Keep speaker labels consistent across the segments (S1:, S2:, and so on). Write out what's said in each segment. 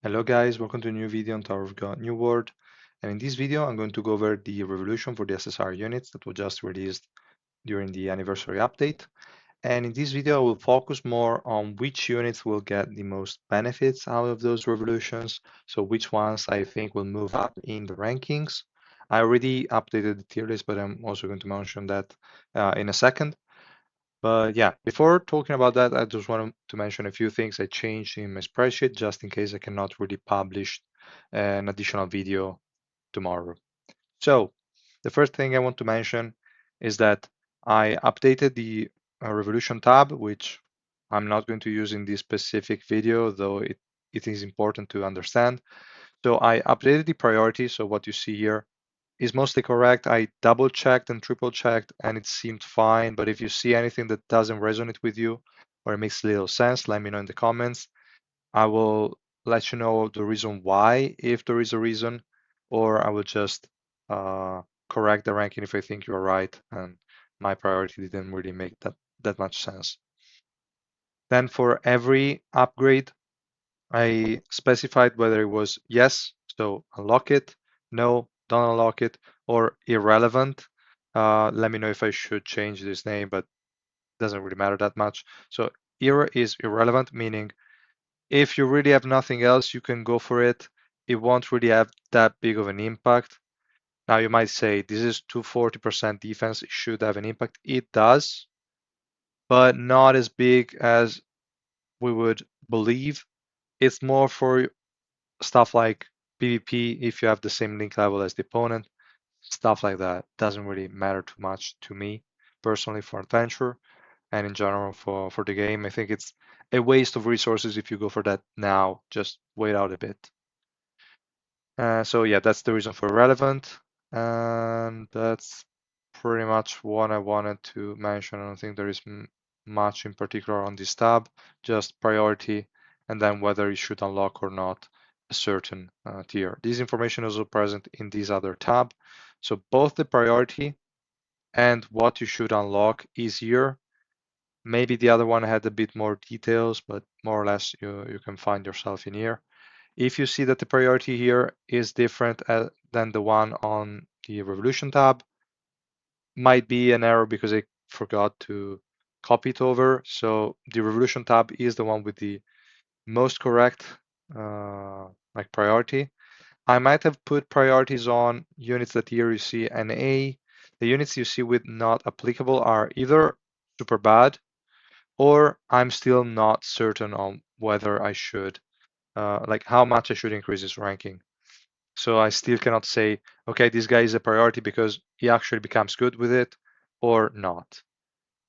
S1: Hello guys, welcome to a new video on Tower of God New World. And in this video, I'm going to go over the revolution for the SSR units that was just released during the anniversary update. And in this video, I will focus more on which units will get the most benefits out of those revolutions. So which ones I think will move up in the rankings. I already updated the tier list, but I'm also going to mention that in a second. But yeah, before talking about that, I just wanted to mention a few things I changed in my spreadsheet just in case I cannot really publish an additional video tomorrow. So the first thing I want to mention is that I updated the Revolution tab, which I'm not going to use in this specific video, though it is important to understand. So I updated the priority. So what you see here is mostly correct. I double checked and triple checked and it seemed fine. But if you see anything that doesn't resonate with you or it makes little sense, let me know in the comments. I will let you know the reason why, if there is a reason, or I will just correct the ranking if I think you're right and my priority didn't really make that much sense. Then for every upgrade, I specified whether it was yes, so unlock it, no, don't unlock it, or irrelevant. Let me know if I should change this name, but it doesn't really matter that much. So is irrelevant, meaning if you really have nothing else, you can go for it. It won't really have that big of an impact. Now you might say this is 240% defense, it should have an impact. It does, but not as big as we would believe. It's more for stuff like PvP if you have the same link level as the opponent, stuff like that. Doesn't really matter too much to me personally for adventure and in general for the game. I think it's a waste of resources if you go for that now. Just wait out a bit. So yeah, that's the reason for relevant, and that's pretty much what I wanted to mention. I don't think there is much in particular on this tab, just priority, and then whether you should unlock or not a certain tier. This information is also present in this other tab. So both the priority and what you should unlock is here. Maybe the other one had a bit more details, but more or less you can find yourself in here. If you see that the priority here is different than the one on the Revolution tab, might be an error because I forgot to copy it over. So the Revolution tab is the one with the most correct like priority. I might have put priorities on units that here you see an A. The units you see with not applicable are either super bad or I'm still not certain on whether I should like how much I should increase his ranking. So I still cannot say, okay, this guy is a priority because he actually becomes good with it or not.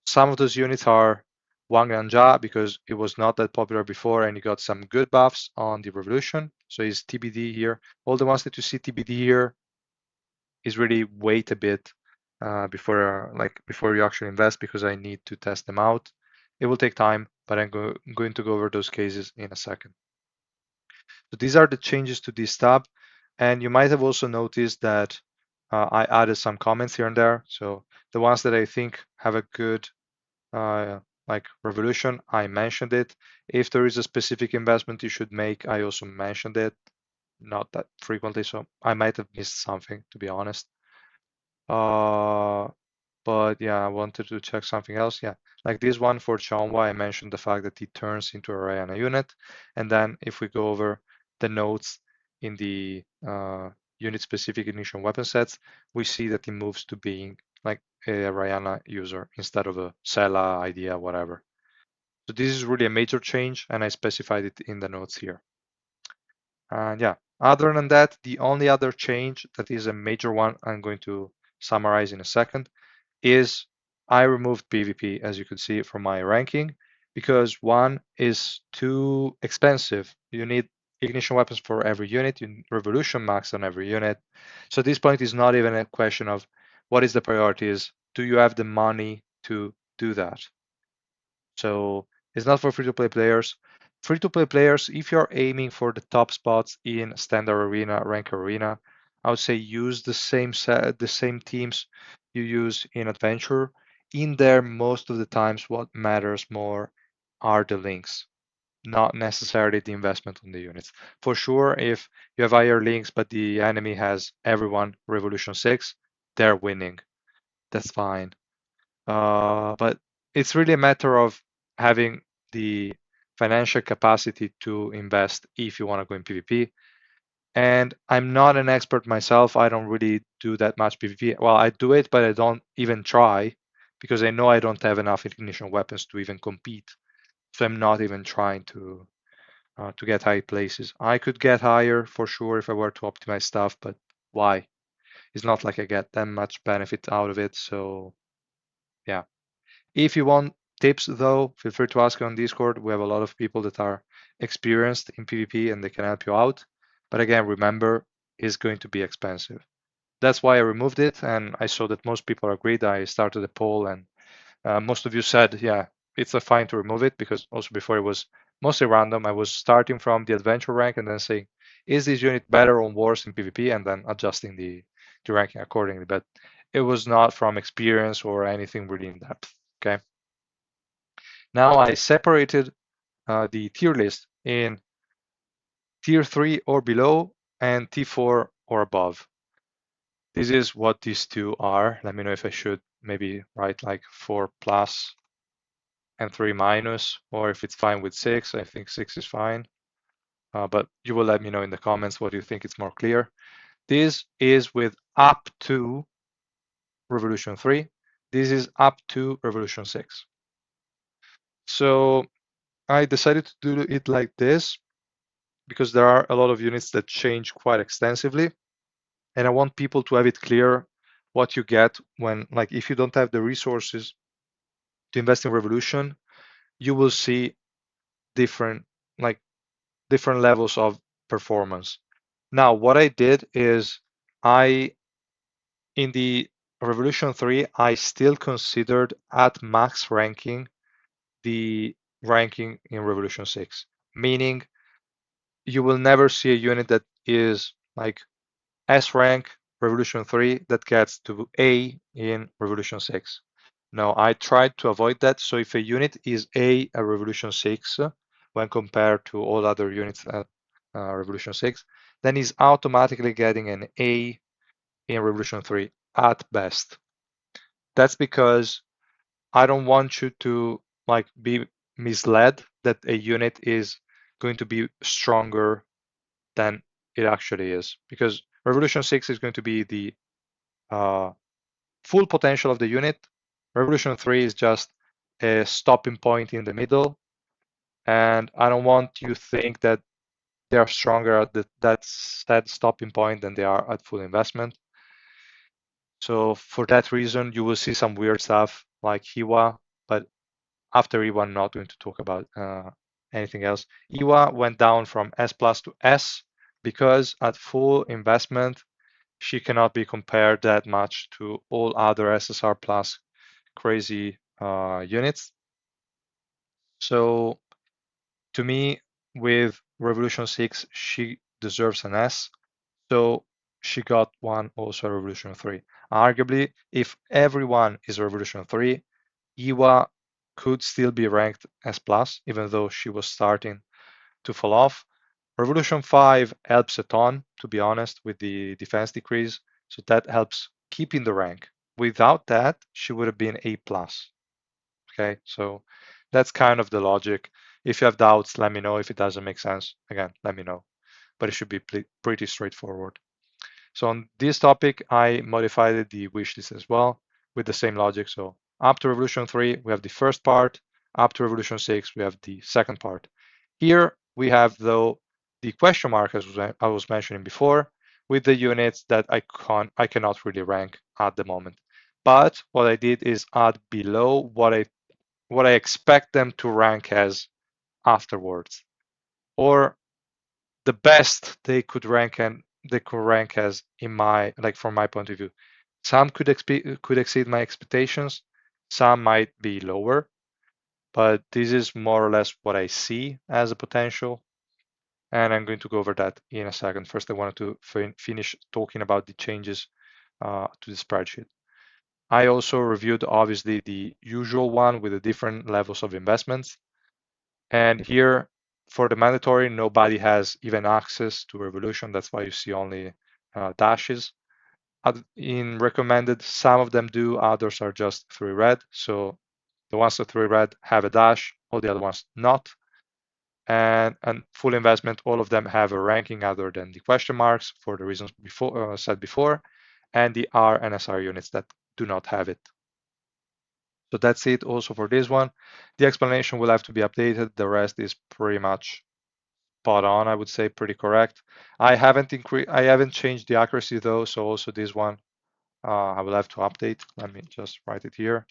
S1: Some of those units are Wang Yanja because it was not that popular before and he got some good buffs on the Revolution. So he's TBD here. All the ones that you see TBD here is really wait a bit before you actually invest because I need to test them out. It will take time, but I'm going to go over those cases in a second. So these are the changes to this tab. And you might have also noticed that I added some comments here and there. So the ones that I think have a good like revolution, I mentioned it. If there is a specific investment you should make, I also mentioned it. Not that frequently, so I might have missed something, to be honest. But yeah, I wanted to check something else. Yeah, like this one for Chonwa, I mentioned the fact that it turns into a Rayana unit. And then if we go over the notes in the unit-specific ignition weapon sets, we see that it moves to being like a Rayana user instead of a Sela, idea, whatever. So this is really a major change, and I specified it in the notes here. And yeah, other than that, the only other change that is a major one I'm going to summarize in a second is I removed PvP, as you can see from my ranking, because one is too expensive. You need ignition weapons for every unit, you revolution max on every unit. So at this point is not even a question of what is the priorities. Do you have the money to do that? So it's not for free-to-play players. Free-to-play players, if you're aiming for the top spots in standard arena, rank arena, I would say use the same teams you use in adventure. In there, most of the times, what matters more are the links. not necessarily the investment on the units. For sure, if you have higher links, but the enemy has everyone Revolution 6, they're winning. That's fine. But it's really a matter of having the financial capacity to invest if you want to go in PvP. And I'm not an expert myself. I don't really do that much PvP. Well, I do it, but I don't even try because I know I don't have enough ignition weapons to even compete. So I'm not even trying to get high places. I could get higher for sure if I were to optimize stuff, but why? It's not like I get that much benefit out of it. So yeah. If you want tips though, feel free to ask on Discord. We have a lot of people that are experienced in PvP and they can help you out. But again, remember, it's going to be expensive. That's why I removed it, and I saw that most people agreed. I started a poll, and most of you said, yeah, it's a fine to remove it, because also before it was mostly random. I was starting from the adventure rank and then saying, is this unit better or worse in PvP, and then adjusting the ranking accordingly. But it was not from experience or anything really in depth. Okay. Now I separated the tier list in tier 3 or below and T4 or above. This is what these two are. Let me know if I should maybe write like 4 plus and 3 minus, or if it's fine with 6. I think 6 is fine. But you will let me know in the comments what you think it's more clear. This is with up to Revolution 3. This is up to Revolution 6. So I decided to do it like this because there are a lot of units that change quite extensively. And I want people to have it clear what you get when, like, if you don't have the resources to invest in Revolution, you will see different, like, different levels of performance. Now, what I did is in the Revolution 3, I still considered at max ranking the ranking in Revolution 6, meaning you will never see a unit that is like S rank Revolution 3 that gets to A in Revolution 6. No, I tried to avoid that. So if a unit is A at Revolution 6 when compared to all other units at Revolution 6, then he's automatically getting an A in Revolution 3 at best. That's because I don't want you to like be misled that a unit is going to be stronger than it actually is, because Revolution 6 is going to be the uh, full potential of the unit. Revolution 3 is just a stopping point in the middle, and I don't want you to think that they are stronger at that stopping point than they are at full investment. So for that reason, you will see some weird stuff like Hiwa, but after Iwa, I'm not going to talk about anything else. Iwa went down from S plus to S because at full investment, she cannot be compared that much to all other SSR plus crazy units. So to me, with Revolution 6, she deserves an S. So she got one also Revolution 3. Arguably, if everyone is Revolution 3, Iwa could still be ranked S plus, even though she was starting to fall off. Revolution 5 helps a ton, to be honest, with the defense decrease. So that helps keeping the rank. Without that, she would have been A plus. Okay, so that's kind of the logic. If you have doubts, let me know. If it doesn't make sense, again, let me know. But it should be pretty straightforward. So on this topic, I modified the wishlist as well with the same logic. So up to Revolution 3, we have the first part. Up to Revolution 6, we have the second part. Here we have, though, the question mark, as I was mentioning before, with the units that I cannot really rank at the moment. But what I did is add below what I expect them to rank as afterwards, or the best they could rank as in my, like, from my point of view. Some could exceed my expectations, some might be lower, but this is more or less what I see as a potential, and I'm going to go over that in a second. First, I wanted to finish talking about the changes to the spreadsheet. I also reviewed, obviously, the usual one with the different levels of investments. And here for the mandatory, nobody has even access to Revolution. That's why you see only dashes. In recommended, some of them do, others are just 3 red. So the ones that 3 red have a dash, all the other ones not. And full investment, all of them have a ranking other than the question marks for the reasons before said before, and the R and SR units that do not have it. So that's it also for this one. The explanation will have to be updated. The rest is pretty much spot on, I would say, pretty correct. I haven't changed the accuracy though, so also this one I will have to update. Let me just write it here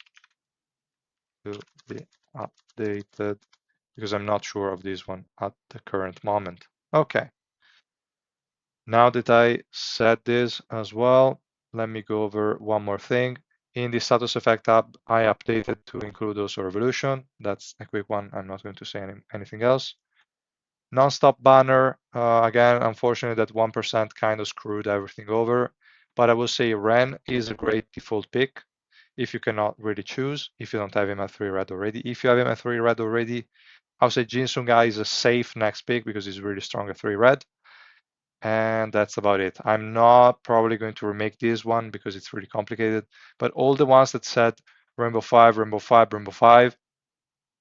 S1: to be updated because I'm not sure of this one at the current moment. Okay. Now that I said this as well, let me go over one more thing. In the status effect tab, I updated to include also revolution. That's a quick one. I'm not going to say anything else. Non-stop banner, again, unfortunately, that 1% kind of screwed everything over. But I will say Ren is a great default pick if you cannot really choose, if you don't have him at 3 red already. If you have him at 3 red already, I would say Jinsunga is a safe next pick because he's really strong at 3 red. And that's about it. I'm not probably going to remake this one because it's really complicated, but all the ones that said Rainbow 5, Rainbow 5, Rainbow 5,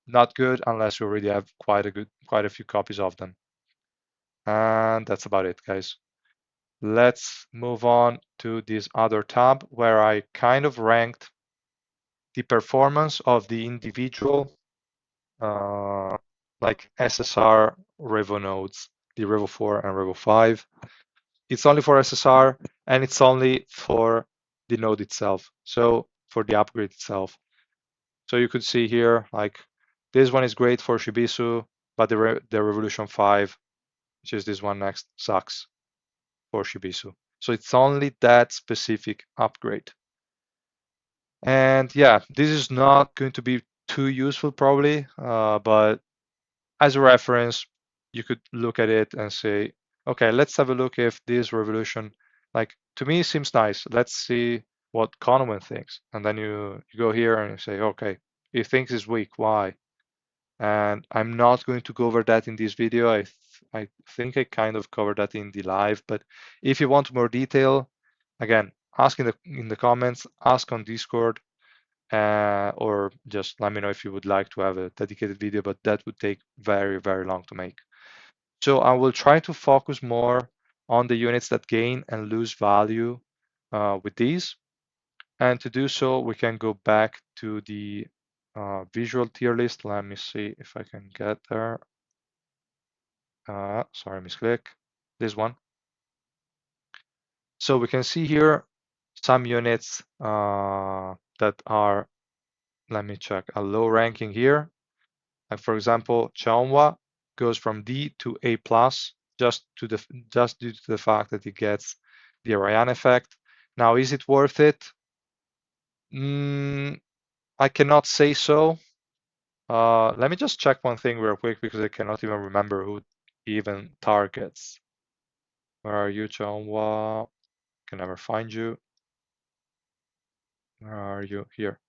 S1: not good unless you already have quite a few copies of them. And that's about it, guys. Let's move on to this other tab where I kind of ranked the performance of the individual like SSR Revo nodes, the Revo 4 and Revo 5. It's only for SSR and it's only for the node itself. So for the upgrade itself. So you could see here, like this one is great for Shibisu, but the Revolution 5, which is this one next, sucks for Shibisu. So it's only that specific upgrade. And yeah, this is not going to be too useful probably, but as a reference, you could look at it and say, okay, let's have a look if this revolution, like to me, seems nice. Let's see what Conway thinks. And then you go here and you say, okay, he thinks it's weak. Why? And I'm not going to go over that in this video. I think I kind of covered that in the live, but if you want more detail, again, ask in the comments, ask on Discord, or just let me know if you would like to have a dedicated video, but that would take very, very long to make. So I will try to focus more on the units that gain and lose value with these. And to do so, we can go back to the visual tier list. Let me see if I can get there. Sorry, misclick. This one. So we can see here some units that are, let me check, a low ranking here. Like for example, Chaonwa goes from D to A plus just due to the fact that it gets the Orion effect. Now, is it worth it? I cannot say so. Let me just check one thing real quick because I cannot even remember who even targets. Where are you, Chaonwa? Can never find you. Where are you? Here.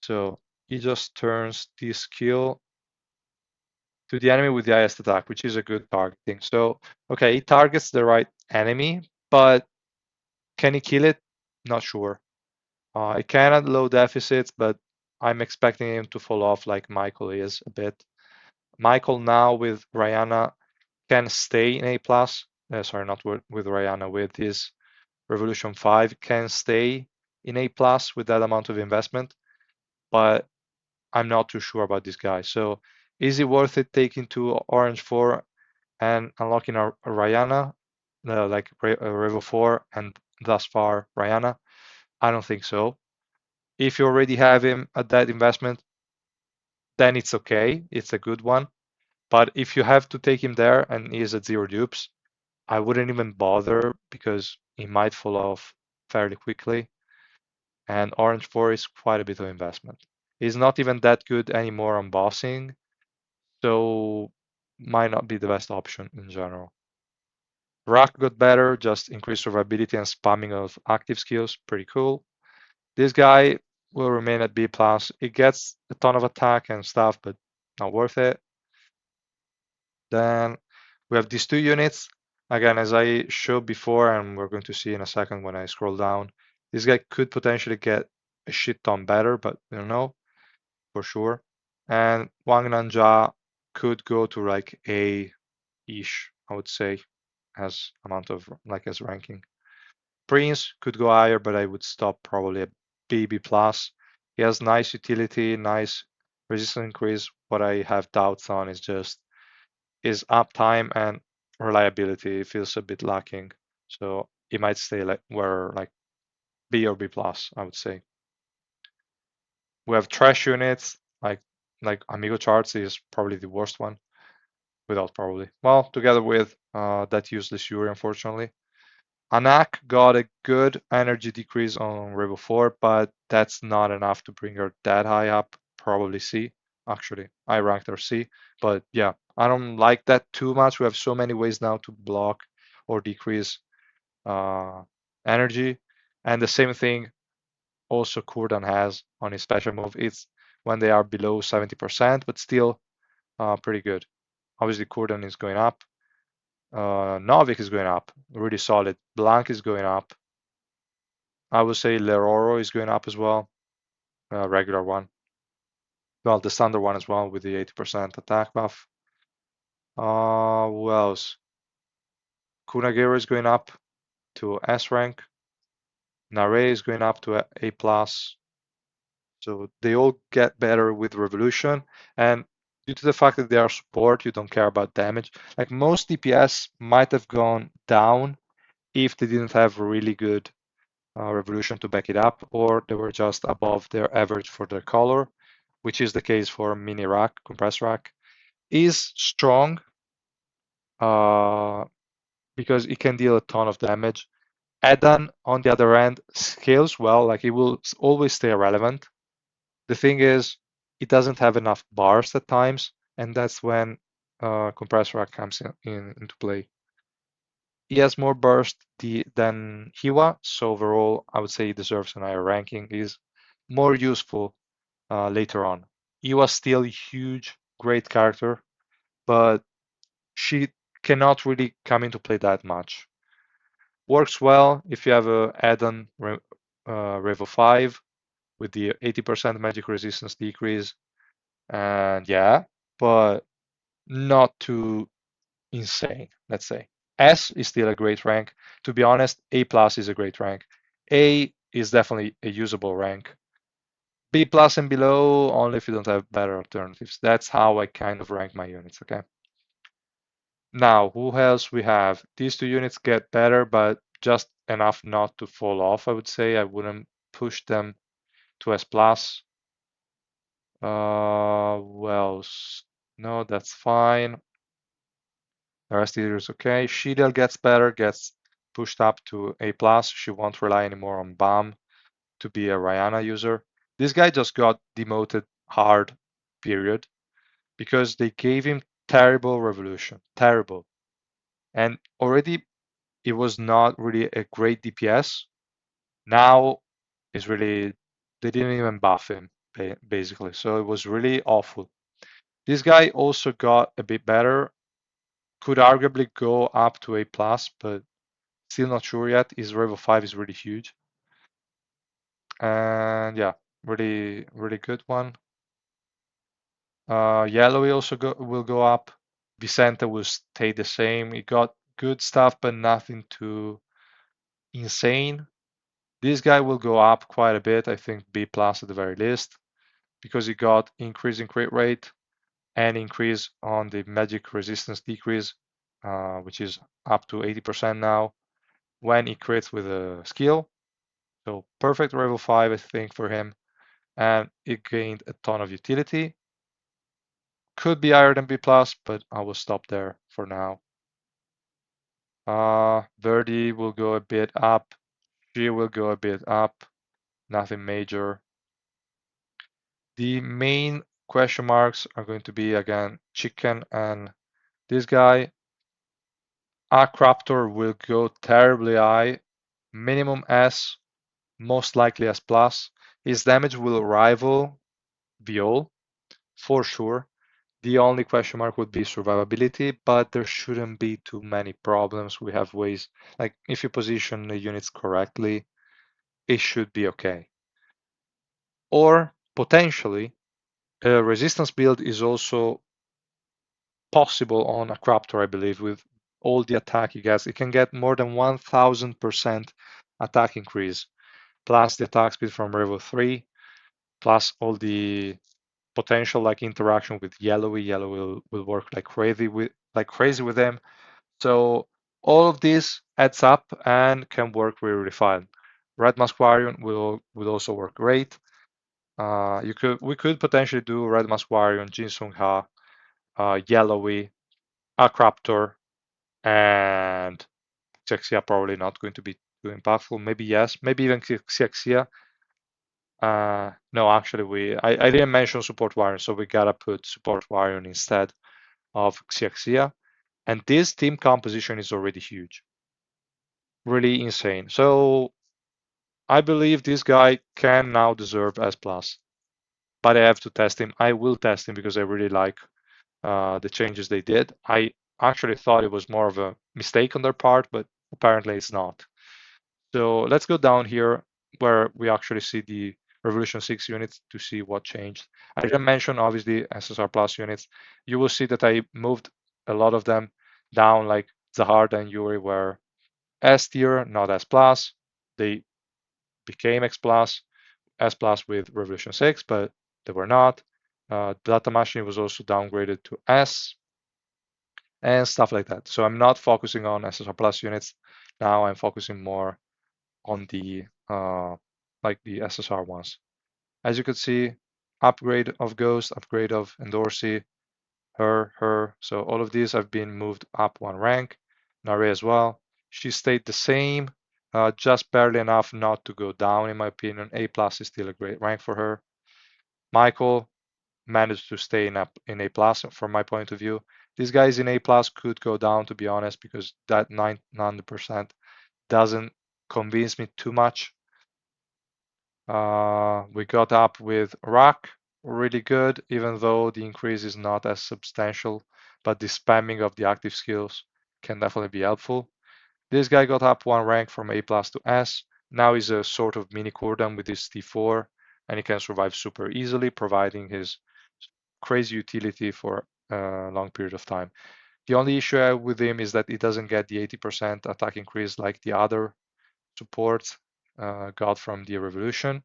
S1: So he just turns this skill to the enemy with the highest attack, which is a good targeting. So, okay, he targets the right enemy, but can he kill it? Not sure. It can at low deficits, but I'm expecting him to fall off like Michael is a bit. Michael now with Rihanna can stay in A+. Sorry, not with Rihanna, with his Revolution 5 can stay in A+ with that amount of investment, but I'm not too sure about this guy. So is it worth it taking to Orange 4 and unlocking a Rihanna, like Revo 4 and thus far Rihanna? I don't think so. If you already have him at that investment, then it's okay. It's a good one. But if you have to take him there and he is at 0 dupes, I wouldn't even bother because he might fall off fairly quickly. And Orange 4 is quite a bit of investment. He's not even that good anymore on bossing, so might not be the best option in general. Rock got better, just increased survivability and spamming of active skills, pretty cool. This guy will remain at B+. It gets a ton of attack and stuff, but not worth it. Then we have these two units. Again, as I showed before, and we're going to see in a second when I scroll down, this guy could potentially get a shit ton better, but you don't know for sure. And Wang Nanja could go to like A-ish, I would say, as amount of like as ranking. Prince could go higher, but I would stop probably at B plus. He has nice utility, nice resistance increase. What I have doubts on is just his uptime and reliability. It feels a bit lacking. So he might stay like where like B or B plus, I would say. We have trash units like Amigo Charts is probably the worst one, without probably. Well, together with that useless Yuri, unfortunately. Anak got a good energy decrease on Revo 4, but that's not enough to bring her that high up. Probably C. Actually, I ranked her C. But yeah, I don't like that too much. We have so many ways now to block or decrease uh, energy. And the same thing also Kurdan has on his special move. It's when they are below 70%, but still pretty good. Obviously, Kurdan is going up. Novik is going up, really solid. Blanc is going up. I would say Leroro is going up as well, regular one. Well, the standard one as well with the 80% attack buff. Who else? Kunagero is going up to S rank. Nare is going up to A plus. So they all get better with Revolution. And due to the fact that they are support, you don't care about damage. Like most DPS might have gone down if they didn't have really good Revolution to back it up, or they were just above their average for their color, which is the case for Mini Rack, Compress Rack. Is strong uh, because it can deal a ton of damage. Edan, on the other end, scales well, like it will always stay relevant. The thing is, it doesn't have enough bars at times, and that's when Compress Rack comes into play. He has more burst than Hiwa, so overall, I would say he deserves an higher ranking. He's more useful later on. Hiwa's still huge, great character, but she cannot really come into play that much. Works well if you have a add-on Revo 5 with the 80% magic resistance decrease, and yeah, but not too insane, let's say. S is still a great rank. To be honest, A plus is a great rank. A is definitely a usable rank. B plus and below, only if you don't have better alternatives. That's how I kind of rank my units, okay? Now, who else we have? These two units get better, but just enough not to fall off, I would say. I wouldn't push them to S plus. Who else? No, that's fine. The rest is okay. Shidel gets better, gets pushed up to A plus. She won't rely anymore on BAM to be a Rihanna user. This guy just got demoted hard, period, because they gave him terrible revolution, terrible. And already it was not really a great DPS. Now it's really, they didn't even buff him, basically. So it was really awful. This guy also got a bit better, could arguably go up to A plus, but still not sure yet. His Revo 5 is really huge. And yeah, really, really good one. Yellow also will go up. Vicente will stay the same. He got good stuff, but nothing too insane. This guy will go up quite a bit. I think B plus at the very least, because he got increase in crit rate and increase on the magic resistance decrease, which is up to 80% now when he crits with a skill. So perfect level 5, I think, for him. And it gained a ton of utility. Could be higher than B+, but I will stop there for now. Verdi will go a bit up. She will go a bit up. Nothing major. The main question marks are going to be, again, Chicken and this guy. Aquaptor will go terribly high. Minimum S, most likely S+. His damage will rival Viol, for sure. The only question mark would be survivability, but there shouldn't be too many problems. We have ways, like if you position the units correctly, it should be okay. Or potentially, a resistance build is also possible on a Craptor, I believe, with all the attack he gets. It can get more than 1000% attack increase, plus the attack speed from level 3, plus all the potential like interaction with Yellowy. Yellow will work like crazy with them. So all of this adds up and can work really, really fine. Red Musquarian will also work great. We could potentially do Red Musquarian, Jinsung Ha, Yellowy, a Craptor, and Xexia probably not going to be too impactful. Maybe yes, maybe even Xexia. No, actually, I didn't mention support Warrior, so we gotta put support Warrior instead of Xexia. And this team composition is already huge, really insane. So I believe this guy can now deserve S plus, but I have to test him. I will test him because I really like the changes they did. I actually thought it was more of a mistake on their part, but apparently it's not. So let's go down here where we actually see the Revolution 6 units to see what changed. I didn't mention obviously SSR Plus units. You will see that I moved a lot of them down, like Zahard and Yuri were S tier, not S plus. They became X plus, S plus with Revolution 6, but they were not. Data Machine was also downgraded to S and stuff like that. So I'm not focusing on SSR Plus units now. I'm focusing more on the like the SSR ones. As you could see, upgrade of Ghost, upgrade of Endorsi, her. So all of these have been moved up one rank. Nare as well. She stayed the same, just barely enough not to go down in my opinion. A plus is still a great rank for her. Michael managed to stay in A plus from my point of view. These guys in A plus could go down to be honest because that 90% doesn't convince me too much. We got up with Rock, really good, even though the increase is not as substantial, but the spamming of the active skills can definitely be helpful. This guy got up one rank from A plus to S. Now he's a sort of mini Cordon with his T4, and he can survive super easily, providing his crazy utility for a long period of time. The only issue with him is that he doesn't get the 80% attack increase like the other supports got from the Revolution.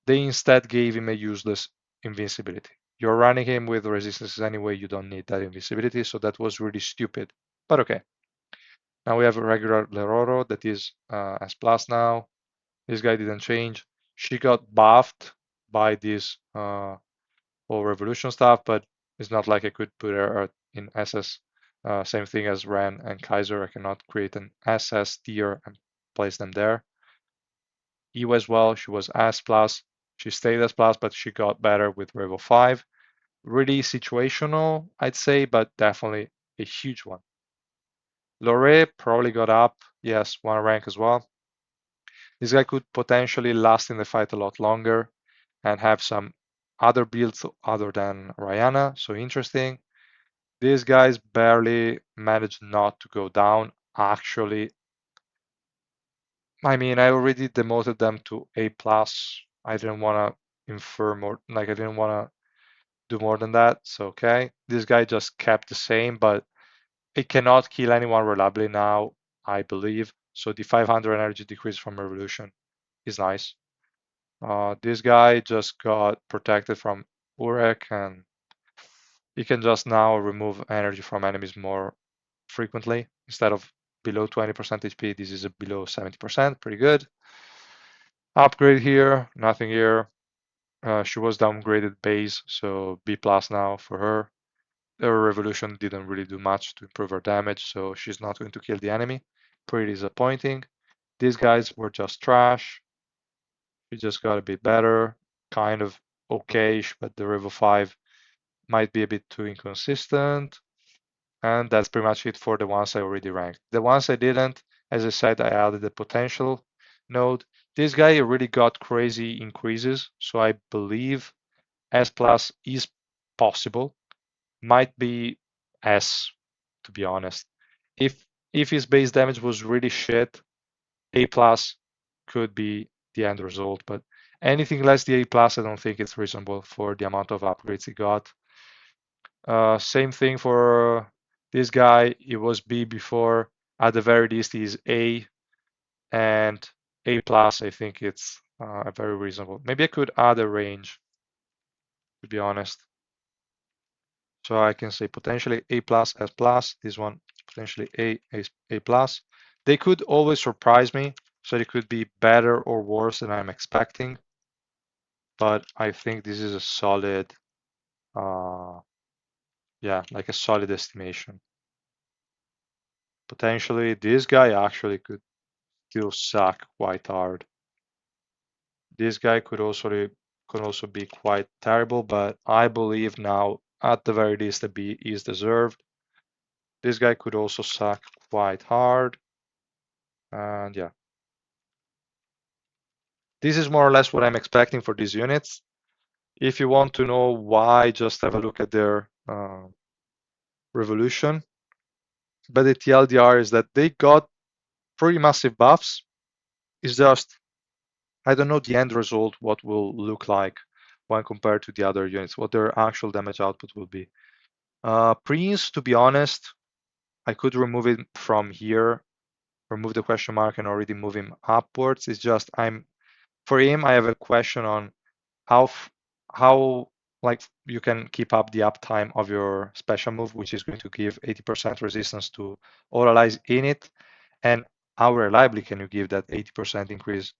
S1: They instead gave him a useless invincibility. You're running him with resistances anyway, you don't need that invincibility, so that was really stupid. But okay. Now we have a regular Leroro that is S plus now. This guy didn't change. She got buffed by this whole revolution stuff, but it's not like I could put her in SS. Same thing as Ren and Kaiser. I cannot create an SS tier and place them there. EU as well, she was S plus. She stayed S plus, but she got better with Revo 5. Really situational, I'd say, but definitely a huge one. Lore probably got up, yes, one rank as well. This guy could potentially last in the fight a lot longer and have some other builds other than Rihanna, so interesting. These guys barely managed not to go down. Actually, I mean, I already demoted them to A plus. I didn't want to infer more, like I didn't want to do more than that. So okay, this guy just kept the same, but it cannot kill anyone reliably now, I believe. So the 500 energy decrease from Revolution is nice. This guy just got protected from Urek, and you can just now remove energy from enemies more frequently. Instead of below 20% HP, this is a below 70%, pretty good. Upgrade here, nothing here. She was downgraded base, so B plus now for her. Her revolution didn't really do much to improve her damage, so she's not going to kill the enemy. Pretty disappointing. These guys were just trash. She just got a bit better, kind of okay-ish, but the Revo 5 might be a bit too inconsistent. And that's pretty much it for the ones I already ranked. The ones I didn't, as I said, I added the potential node. This guy really got crazy increases, so I believe S plus is possible. might be S, to be honest. If his base damage was really shit, A plus could be the end result, but anything less the A plus, I don't think it's reasonable for the amount of upgrades he got. Same thing for this guy. It was B before. At the very least, he's A, and A plus. I think it's very reasonable. Maybe I could add a range, to be honest. So I can say potentially A plus, S plus. This one potentially A plus. They could always surprise me, so it could be better or worse than I'm expecting. But I think this is a solid, yeah, like a solid estimation. Potentially, this guy actually could still suck quite hard. This guy could also be quite terrible, but I believe now at the very least a B is deserved. This guy could also suck quite hard, and yeah, this is more or less what I'm expecting for these units. If you want to know why, just have a look at their revolution. But the TLDR is that they got pretty massive buffs. It's just I don't know the end result, what will look like when compared to the other units, what their actual damage output will be. Prince, to be honest, I could remove it from here, remove the question mark and already move him upwards. It's just for him, I have a question on how how like you can keep up the uptime of your special move, which is going to give 80% resistance to all allies in it, and how reliably can you give that 80% increase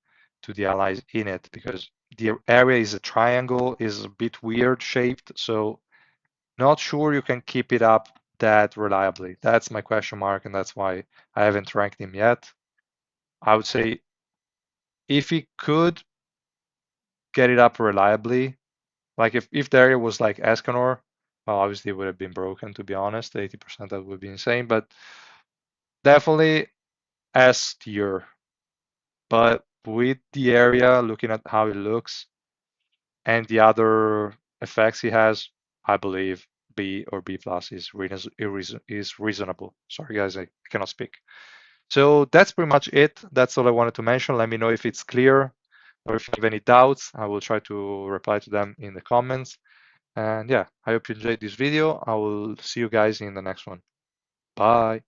S1: to the allies in it, because the area is a triangle, is a bit weird shaped, so not sure you can keep it up that reliably. That's my question mark, and that's why I haven't ranked him yet. I would say if he could get it up reliably, like if the area was like Escanor, well, obviously it would have been broken, to be honest. 80%, that would be insane, but definitely S tier. But with the area, looking at how it looks and the other effects he has, I believe B or B plus is reasonable. Sorry guys, I cannot speak. So that's pretty much it. That's all I wanted to mention. Let me know if it's clear or if you have any doubts. I will try to reply to them in the comments. And yeah, I hope you enjoyed this video. I will see you guys in the next one. Bye.